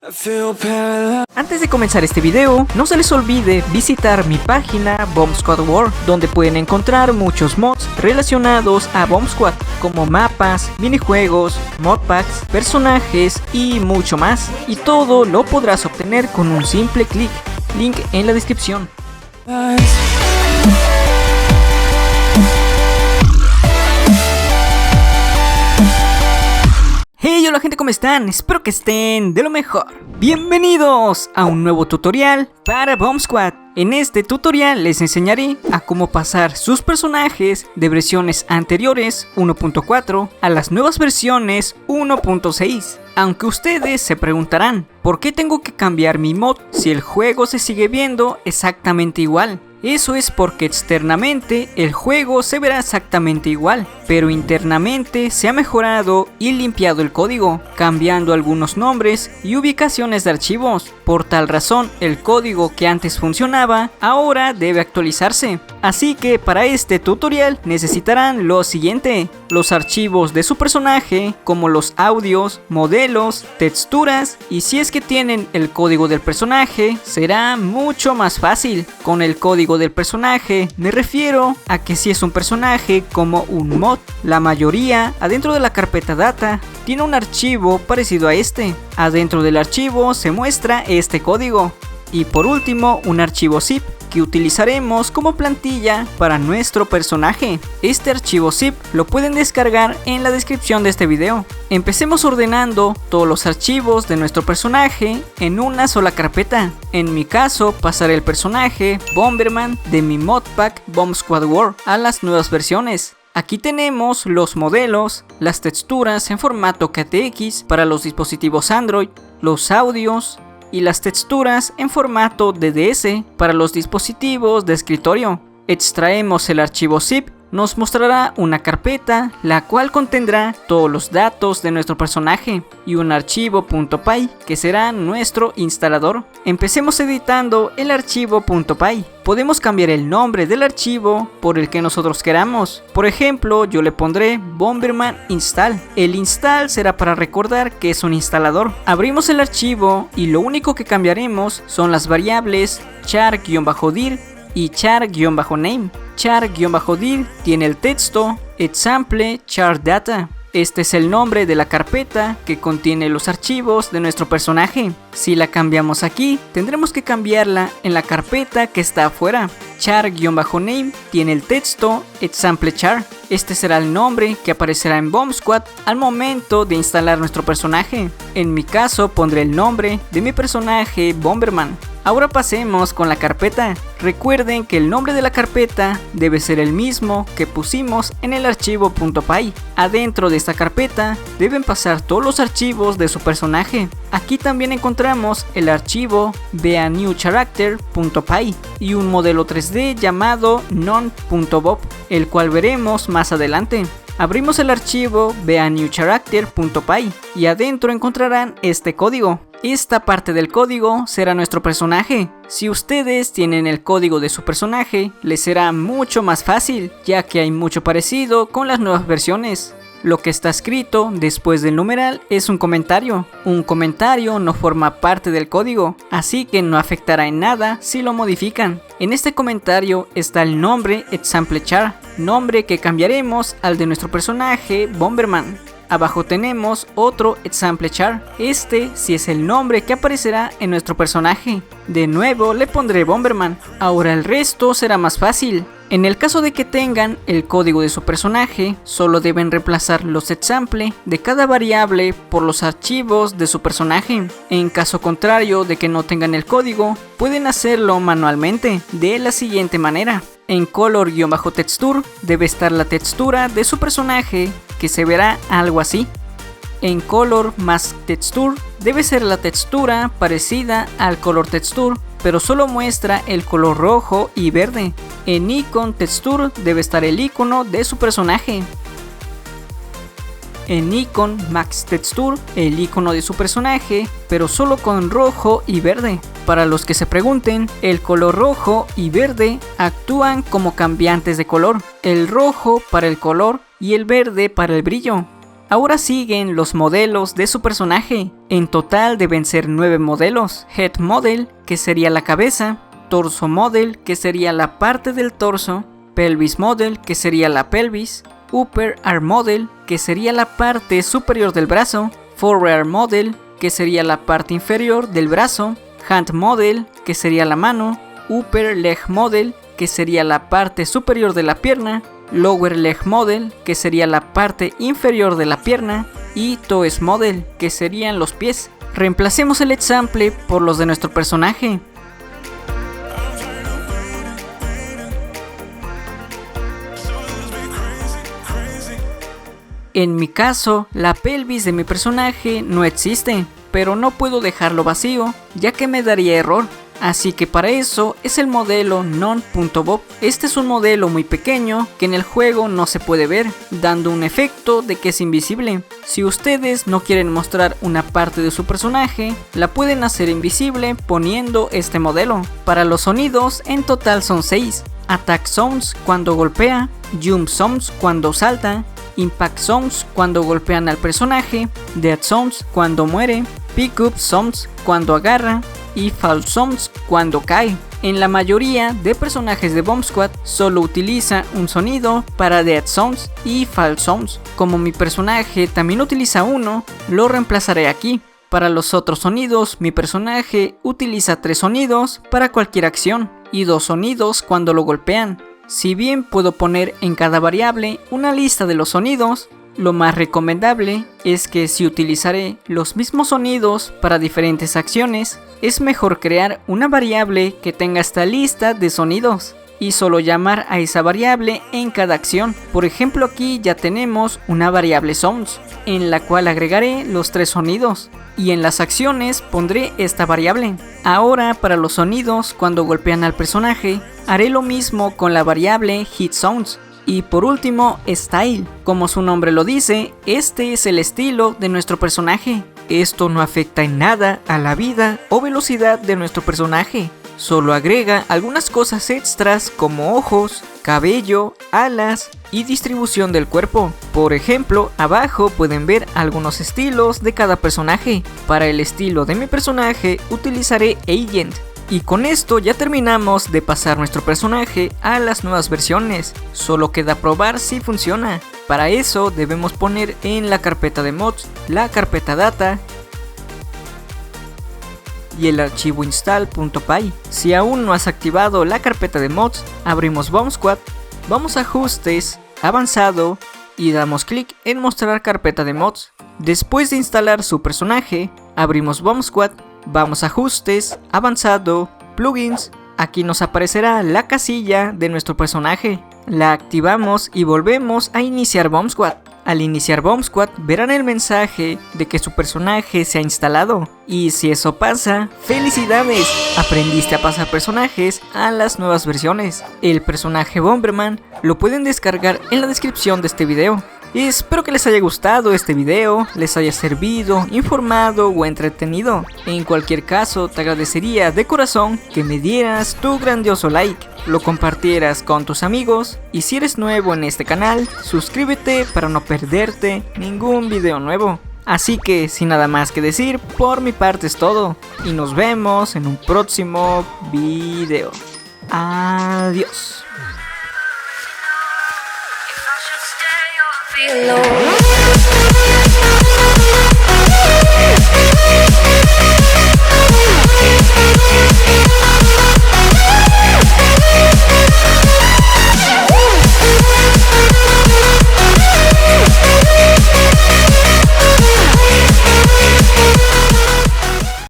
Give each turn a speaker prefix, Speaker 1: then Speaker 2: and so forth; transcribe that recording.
Speaker 1: Antes de comenzar este video, no se les olvide visitar mi página Bomb Squad World, donde pueden encontrar muchos mods relacionados a Bomb Squad, como mapas, minijuegos, modpacks, personajes y mucho más. Y todo lo podrás obtener con un simple clic, link en la descripción. Hey, hola gente, ¿cómo están? Espero que estén de lo mejor. Bienvenidos a un nuevo tutorial para Bomb Squad. En este tutorial les enseñaré a cómo pasar sus personajes de versiones anteriores 1.4 a las nuevas versiones 1.6. Aunque ustedes se preguntarán, ¿por qué tengo que cambiar mi mod si el juego se sigue viendo exactamente igual? Eso es porque externamente el juego se verá exactamente igual, pero internamente se ha mejorado y limpiado el código, cambiando algunos nombres y ubicaciones de archivos. Por tal razón, el código que antes funcionaba ahora debe actualizarse. Así que para este tutorial necesitarán lo siguiente: los archivos de su personaje, como los audios, modelos, texturas, y si es que tienen el código del personaje, será mucho más fácil. Con el código del personaje me refiero a que si es un personaje como un mod, la mayoría adentro de la carpeta data tiene un archivo parecido a este. Adentro del archivo se muestra este código. Y por último, un archivo zip que utilizaremos como plantilla para nuestro personaje. Este archivo zip lo pueden descargar en la descripción de este video. Empecemos ordenando todos los archivos de nuestro personaje en una sola carpeta. En mi caso, pasaré el personaje Bomberman de mi modpack Bomb Squad World a las nuevas versiones. Aquí tenemos los modelos, las texturas en formato KTX para los dispositivos Android, los audios y las texturas en formato DDS para los dispositivos de escritorio. Extraemos el archivo zip. Nos mostrará una carpeta, la cual contendrá todos los datos de nuestro personaje, y un archivo .py que será nuestro instalador. Empecemos editando el archivo .py. Podemos cambiar el nombre del archivo por el que nosotros queramos. Por ejemplo, yo le pondré Bomberman Install. El install será para recordar que es un instalador. Abrimos el archivo y lo único que cambiaremos son las variables char-dir y char-name. Char-dir tiene el texto example char data. Este es el nombre de la carpeta que contiene los archivos de nuestro personaje. Si la cambiamos aquí, tendremos que cambiarla en la carpeta que está afuera. Char-name tiene el texto example char. Este será el nombre que aparecerá en Bomb Squad al momento de instalar nuestro personaje. En mi caso pondré el nombre de mi personaje Bomberman. Ahora pasemos con la carpeta. Recuerden que el nombre de la carpeta debe ser el mismo que pusimos en el archivo .py. Adentro de esta carpeta deben pasar todos los archivos de su personaje. Aquí también encontramos el archivo beanewcharacter.py y un modelo 3D llamado non.bob, el cual veremos más adelante. Abrimos el archivo beanewcharacter.py y adentro encontrarán este código. Esta parte del código será nuestro personaje. Si ustedes tienen el código de su personaje, les será mucho más fácil, ya que hay mucho parecido con las nuevas versiones. Lo que está escrito después del numeral es un comentario. Un comentario no forma parte del código, así que no afectará en nada si lo modifican. En este comentario está el nombre example char, nombre que cambiaremos al de nuestro personaje Bomberman. Abajo tenemos otro example char. Este sí es el nombre que aparecerá en nuestro personaje. De nuevo le pondré Bomberman. Ahora el resto será más fácil. En el caso de que tengan el código de su personaje, solo deben reemplazar los example de cada variable por los archivos de su personaje. En caso contrario de que no tengan el código, pueden hacerlo manualmente de la siguiente manera. En color-texture debe estar la textura de su personaje, que se verá algo así. En color más texture debe ser la textura parecida al color texture, pero solo muestra el color rojo y verde. En icon texture debe estar el icono de su personaje. En icon max texture el icono de su personaje, pero solo con rojo y verde. Para los que se pregunten, el color rojo y verde actúan como cambiantes de color. El rojo para el color y el verde para el brillo. Ahora siguen los modelos de su personaje. En total deben ser 9 modelos. Head Model, que sería la cabeza. Torso Model, que sería la parte del torso. Pelvis Model, que sería la pelvis. Upper Arm Model, que sería la parte superior del brazo. Forearm Model, que sería la parte inferior del brazo. Hand Model, que sería la mano. Upper Leg Model, que sería la parte superior de la pierna. Lower Leg Model, que sería la parte inferior de la pierna, y Toes Model, que serían los pies. Reemplacemos el example por los de nuestro personaje. En mi caso, la pelvis de mi personaje no existe, pero no puedo dejarlo vacío, ya que me daría error. Así que para eso es el modelo non.bob. Este es un modelo muy pequeño que en el juego no se puede ver, dando un efecto de que es invisible. Si ustedes no quieren mostrar una parte de su personaje, la pueden hacer invisible poniendo este modelo. Para los sonidos en total son 6. Attack Sounds cuando golpea, Jump Sounds cuando salta, Impact Sounds cuando golpean al personaje, Death Sounds cuando muere, Pick Up Sounds cuando agarra, y Fall Sounds cuando cae. En la mayoría de personajes de Bomb Squad solo utiliza un sonido para Death Sounds y Fall Sounds. Como mi personaje también utiliza uno, lo reemplazaré aquí. Para los otros sonidos, mi personaje utiliza 3 sonidos para cualquier acción y 2 sonidos cuando lo golpean. Si bien puedo poner en cada variable una lista de los sonidos, lo más recomendable es que si utilizaré los mismos sonidos para diferentes acciones, es mejor crear una variable que tenga esta lista de sonidos y solo llamar a esa variable en cada acción. Por ejemplo, aquí ya tenemos una variable Sounds, en la cual agregaré los 3 sonidos, y en las acciones pondré esta variable. Ahora para los sonidos cuando golpean al personaje, haré lo mismo con la variable Hit Sounds. Y por último, Style. Como su nombre lo dice, este es el estilo de nuestro personaje. Esto no afecta en nada a la vida o velocidad de nuestro personaje. Solo agrega algunas cosas extras como ojos, cabello, alas y distribución del cuerpo. Por ejemplo, abajo pueden ver algunos estilos de cada personaje. Para el estilo de mi personaje utilizaré Agent. Y con esto ya terminamos de pasar nuestro personaje a las nuevas versiones. Solo queda probar si funciona. Para eso debemos poner en la carpeta de mods la carpeta data y el archivo install.py. Si aún no has activado la carpeta de mods, abrimos Bomb Squad, vamos a ajustes, avanzado y damos clic en mostrar carpeta de mods. Después de instalar su personaje, abrimos Bomb Squad, vamos a ajustes, avanzado, plugins. Aquí nos aparecerá la casilla de nuestro personaje. La activamos y volvemos a iniciar Bomb Squad. Al iniciar Bomb Squad verán el mensaje de que su personaje se ha instalado. Y si eso pasa, ¡felicidades! Aprendiste a pasar personajes a las nuevas versiones. El personaje Bomberman lo pueden descargar en la descripción de este video. Espero que les haya gustado este video, les haya servido, informado o entretenido. En cualquier caso, te agradecería de corazón que me dieras tu grandioso like, lo compartieras con tus amigos y si eres nuevo en este canal, suscríbete para no perderte ningún video nuevo. Así que sin nada más que decir, por mi parte es todo y nos vemos en un próximo video. Adiós.
Speaker 2: Alone.